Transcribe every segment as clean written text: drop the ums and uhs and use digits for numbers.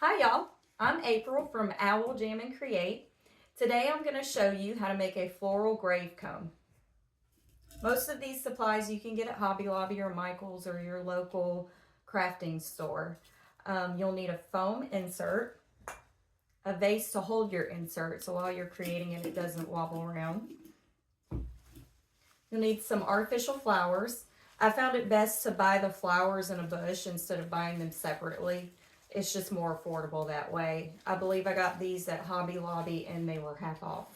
Hi y'all, I'm April from Owl Jam and Create. Today I'm going to show you how to make a floral grave cone. Most of these supplies you can get at Hobby Lobby or Michael's or your local crafting store. You'll need a foam insert, a vase to hold your insert so while you're creating it, it doesn't wobble around. You'll need some artificial flowers. I found it best to buy the flowers in a bush instead of buying them separately. It's just more affordable that way. I believe I got these at Hobby Lobby and they were half off.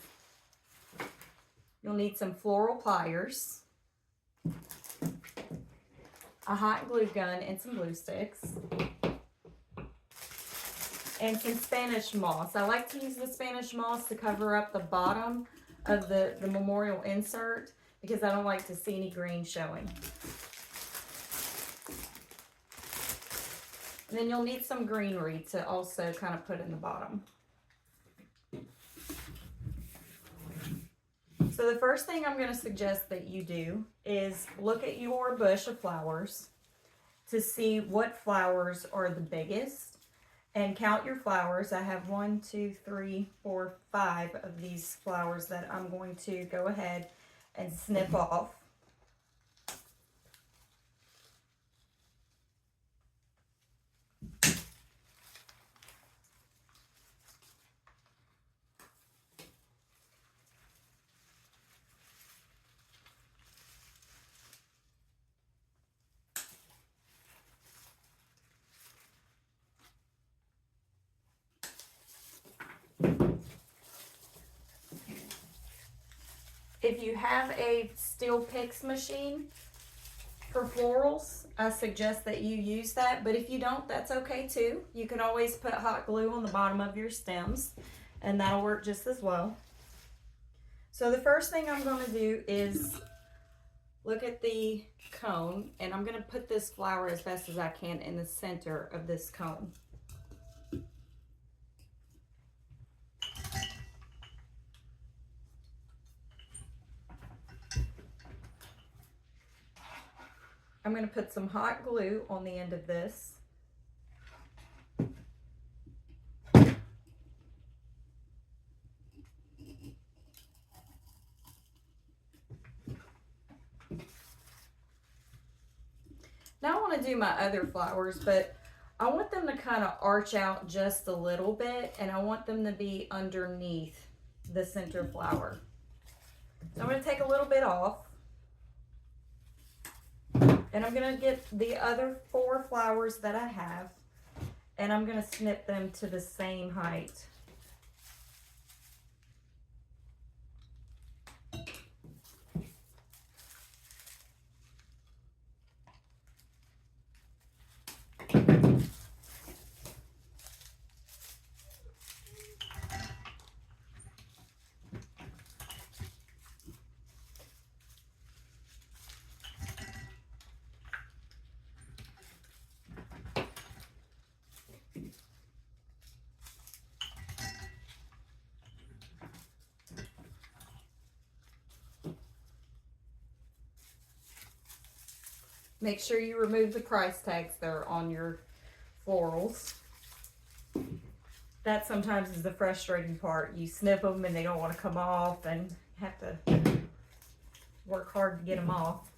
You'll need some floral pliers, a hot glue gun and some glue sticks, and some Spanish moss. I like to use the Spanish moss to cover up the bottom of the memorial insert because I don't like to see any green showing. And then you'll need some greenery to also kind of put in the bottom. So the first thing I'm going to suggest that you do is look at your bush of flowers to see what flowers are the biggest and count your flowers. I have 1, 2, 3, 4, 5 of these flowers that I'm going to go ahead and snip off. If you have a steel picks machine for florals, I suggest that you use that, but if you don't, that's okay too. You can always put hot glue on the bottom of your stems and that'll work just as well. So the first thing I'm going to do is look at the cone, and I'm going to put this flower as best as I can in the center of this cone. I'm going to put some hot glue on the end of this. Now I want to do my other flowers, but I want them to kind of arch out just a little bit, and I want them to be underneath the center flower. So I'm going to take a little bit off. And I'm going to get the other 4 flowers that I have, and I'm going to snip them to the same height. Make sure you remove the price tags that are on your florals. That sometimes is the frustrating part. You snip them and they don't want to come off and have to work hard to get them off.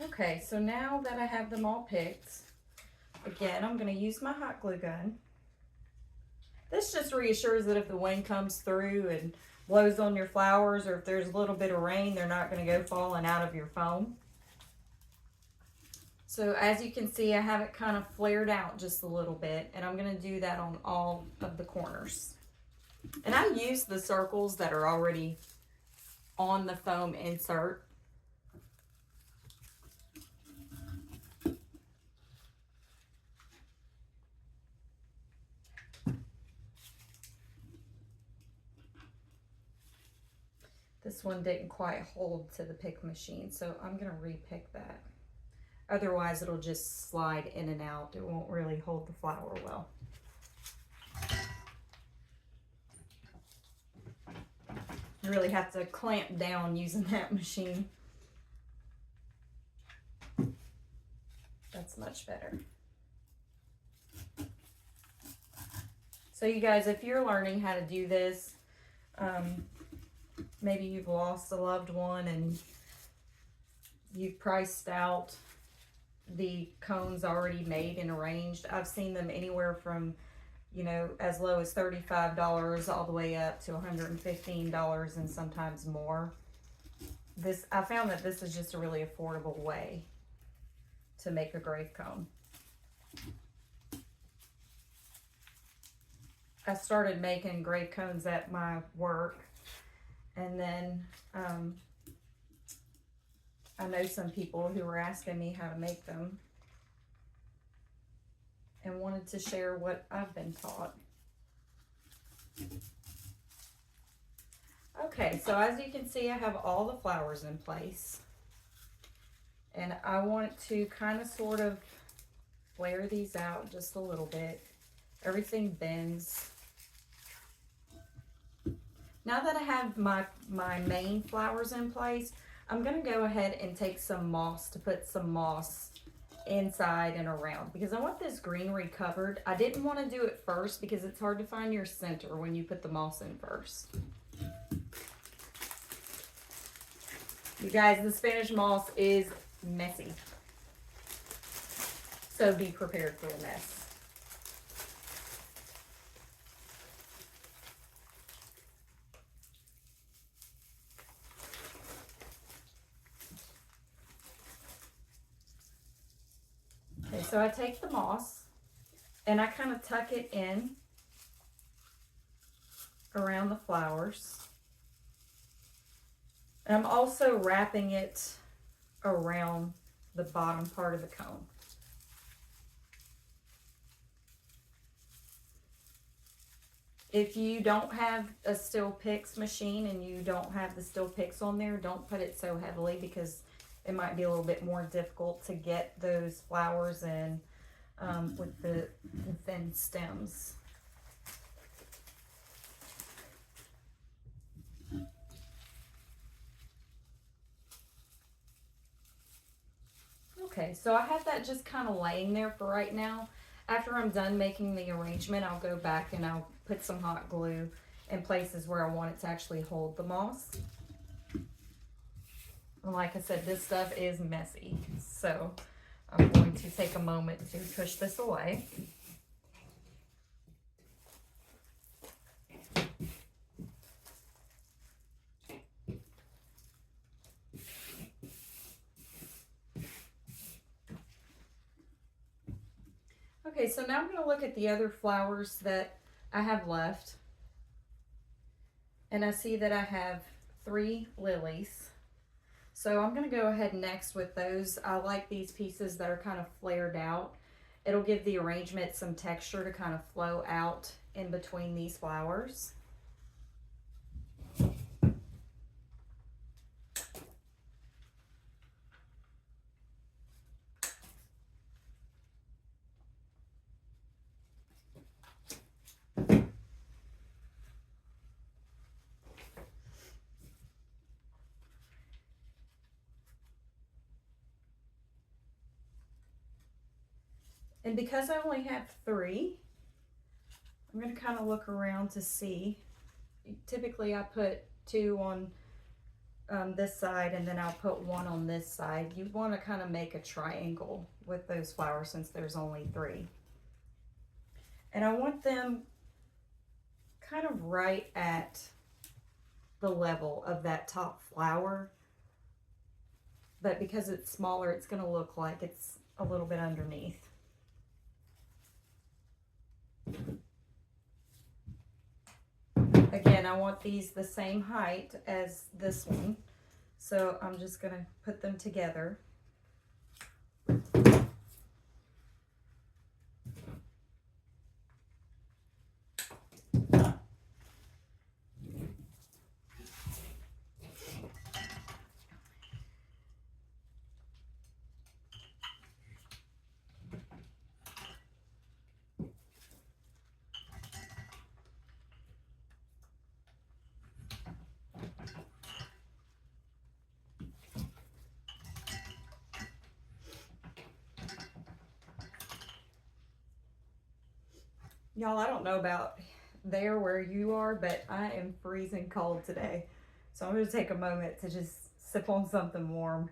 Okay, so now that I have them all picked, again, I'm going to use my hot glue gun. This just reassures that if the wind comes through and blows on your flowers, or if there's a little bit of rain, they're not going to go falling out of your foam. So as you can see, I have it kind of flared out just a little bit, and I'm going to do that on all of the corners. And I use the circles that are already on the foam insert. This one didn't quite hold to the pick machine, so I'm going to re-pick that. Otherwise, it'll just slide in and out. It won't really hold the flower well. You really have to clamp down using that machine. That's much better. So you guys, if you're learning how to do this, maybe you've lost a loved one and you've priced out the cones already made and arranged. I've seen them anywhere from, you know, as low as $35 all the way up to $115 and sometimes more. I found that this is just a really affordable way to make a grave cone. I started making grave cones at my work, and then I know some people who were asking me how to make them and wanted to share what I've been taught. Okay, so as you can see, I have all the flowers in place. And I want to kind of sort of flare these out just a little bit. Everything bends. Now that I have my main flowers in place, I'm going to go ahead and take some moss to put some moss inside and around because I want this greenery covered. I didn't want to do it first because it's hard to find your center when you put the moss in first. You guys, the Spanish moss is messy, so be prepared for the mess. Okay, so I take the moss and I kind of tuck it in around the flowers. And I'm also wrapping it around the bottom part of the cone. If you don't have a Still Pix machine and you don't have the Still Pix on there, don't put it so heavily because it might be a little bit more difficult to get those flowers in with the thin stems. Okay, so I have that just kind of laying there for right now. After I'm done making the arrangement, I'll go back and I'll put some hot glue in places where I want it to actually hold the moss. And like I said, this stuff is messy, so I'm going to take a moment to push this away. Okay, so now I'm going to look at the other flowers that I have left. And I see that I have 3 lilies. So I'm going to go ahead next with those. I like these pieces that are kind of flared out. It'll give the arrangement some texture to kind of flow out in between these flowers. And because I only have 3, I'm going to kind of look around to see. Typically I put 2 on this side and then I'll put 1 on this side. You want to kind of make a triangle with those flowers since there's only 3. And I want them kind of right at the level of that top flower. But because it's smaller, it's going to look like it's a little bit underneath. Again, I want these the same height as this one, so I'm just going to put them together. Y'all, I don't know about there where you are, but I am freezing cold today. So I'm going to take a moment to just sip on something warm.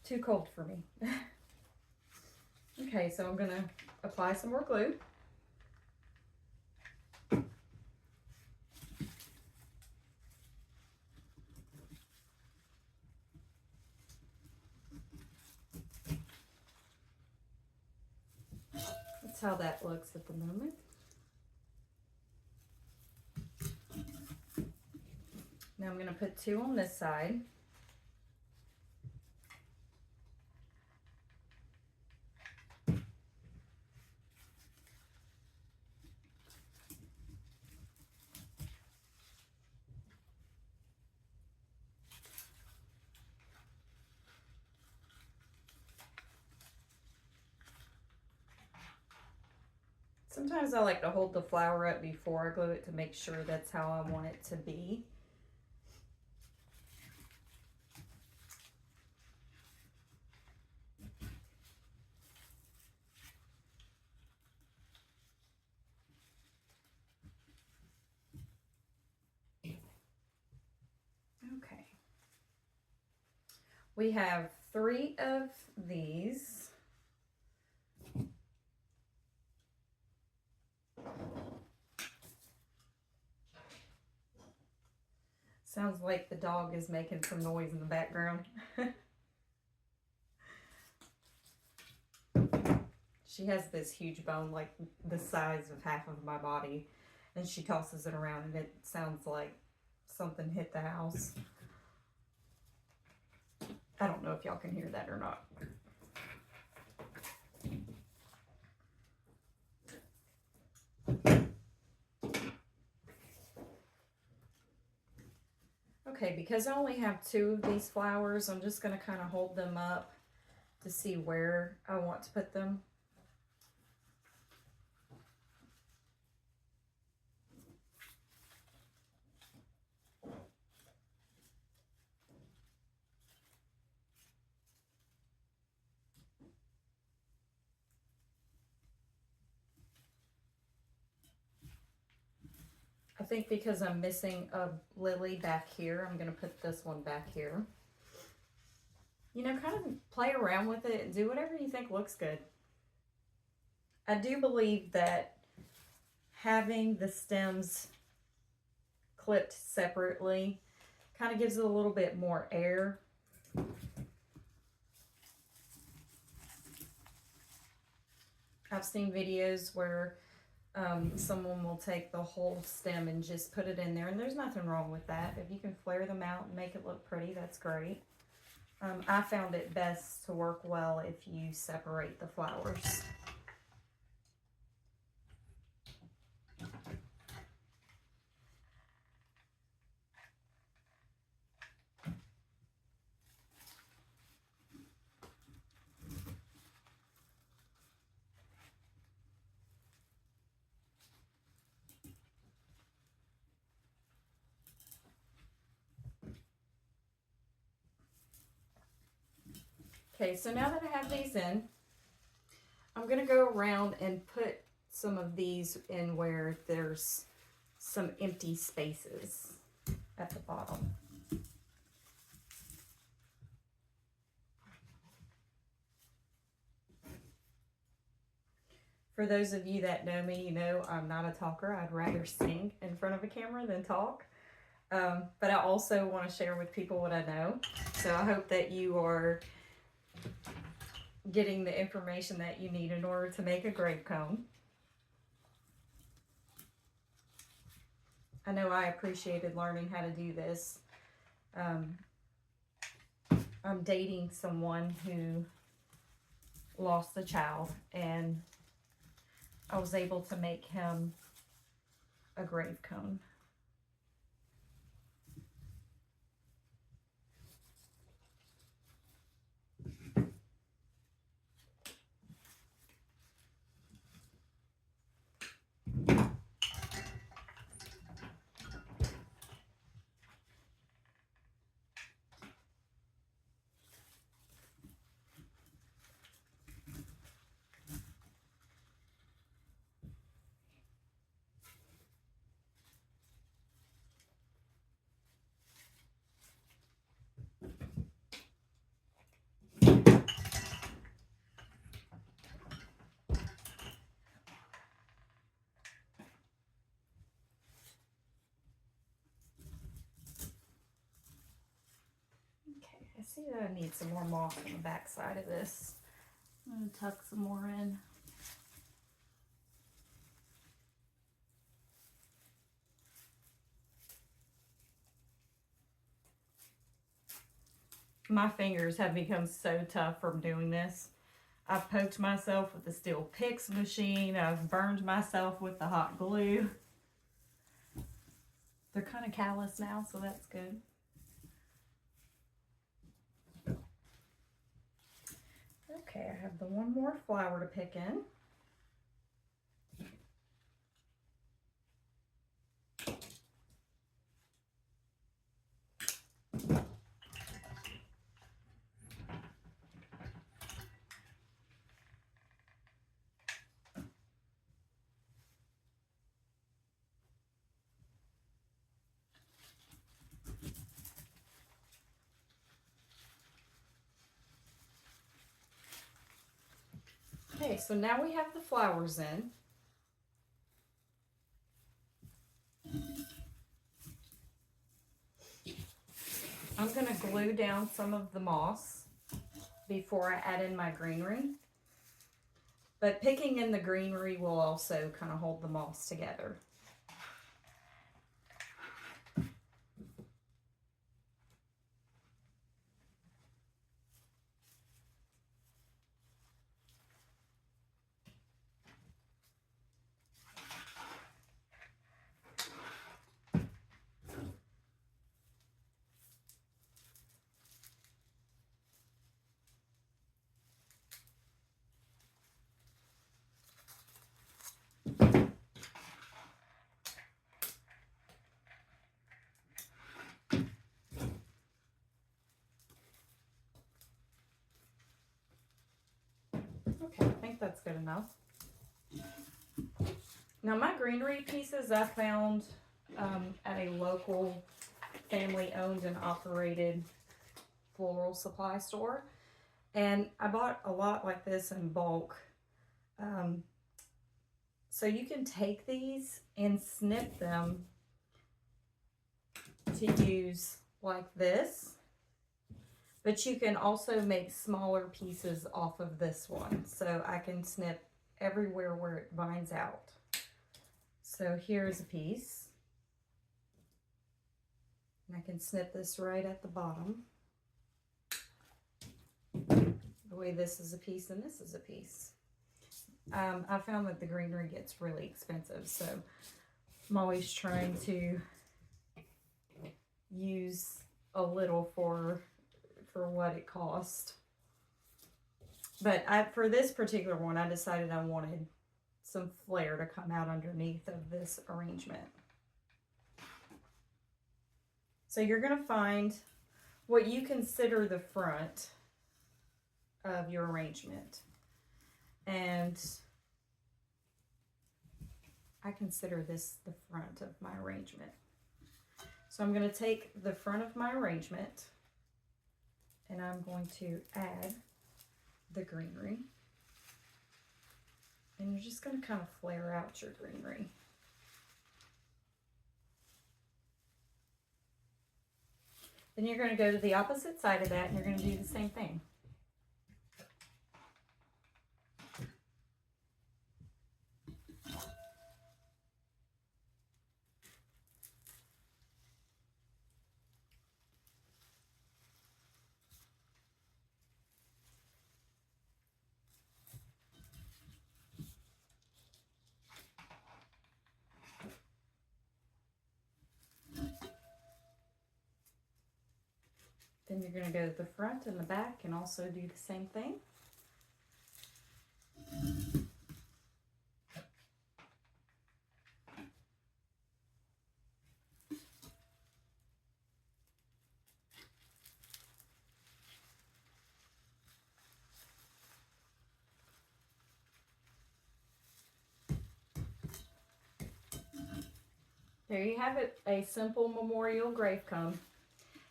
Too cold for me. Okay, so I'm going to apply some more glue. That's how that looks at the moment. Now I'm going to put 2 on this side. Sometimes I like to hold the flower up before I glue it to make sure that's how I want it to be. Okay. We have 3 of these. Sounds like the dog is making some noise in the background. She has this huge bone like the size of half of my body, and she tosses it around and it sounds like something hit the house. I don't know if y'all can hear that or not. Okay, because I only have 2 of these flowers, I'm just going to kind of hold them up to see where I want to put them. I think because I'm missing a lily back here, I'm going to put this one back here. You know, kind of play around with it and do whatever you think looks good. I do believe that having the stems clipped separately kind of gives it a little bit more air. I've seen videos where someone will take the whole stem and just put it in there, and there's nothing wrong with that. If you can flare them out and make it look pretty, that's great. I found it best to work well if you separate the flowers. Okay, so now that I have these in, I'm going to go around and put some of these in where there's some empty spaces at the bottom. For those of you that know me, you know I'm not a talker. I'd rather sing in front of a camera than talk. But I also want to share with people what I know. So I hope that you are getting the information that you need in order to make a grave cone. I know I appreciated learning how to do this. I'm dating someone who lost a child, and I was able to make him a grave cone. I see that I need some more moss on the back side of this. I'm going to tuck some more in. My fingers have become so tough from doing this. I've poked myself with the Steel Pix machine. I've burned myself with the hot glue. They're kind of callous now, so that's good. Okay, I have the one more flower to pick in. Okay, so now we have the flowers in. I'm going to glue down some of the moss before I add in my greenery. But picking in the greenery will also kind of hold the moss together. Okay, I think that's good enough. Now my greenery pieces I found at a local family owned and operated floral supply store. And I bought a lot like this in bulk. So you can take these and snip them to use like this. But you can also make smaller pieces off of this one. So I can snip everywhere where it vines out. So here's a piece. And I can snip this right at the bottom. The way this is a piece and this is a piece. I found that the greenery gets really expensive. So I'm always trying to use a little for what it cost. But for this particular one, I decided I wanted some flare to come out underneath of this arrangement. So you're going to find what you consider the front of your arrangement. And I consider this the front of my arrangement. So I'm going to take the front of my arrangement and I'm going to add the greenery. And you're just going to kind of flare out your greenery. Then you're going to go to the opposite side of that and you're going to do the same thing. Then you're going to go to the front and the back and also do the same thing. There you have it, a simple memorial grave cone.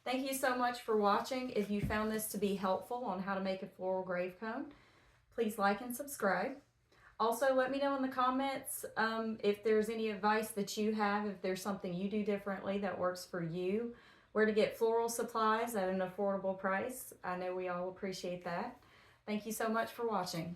Thank you so much for watching. If you found this to be helpful on how to make a floral grave cone, please like and subscribe. Also, let me know in the comments if there's any advice that you have, if there's something you do differently that works for you, where to get floral supplies at an affordable price. I know we all appreciate that. Thank you so much for watching.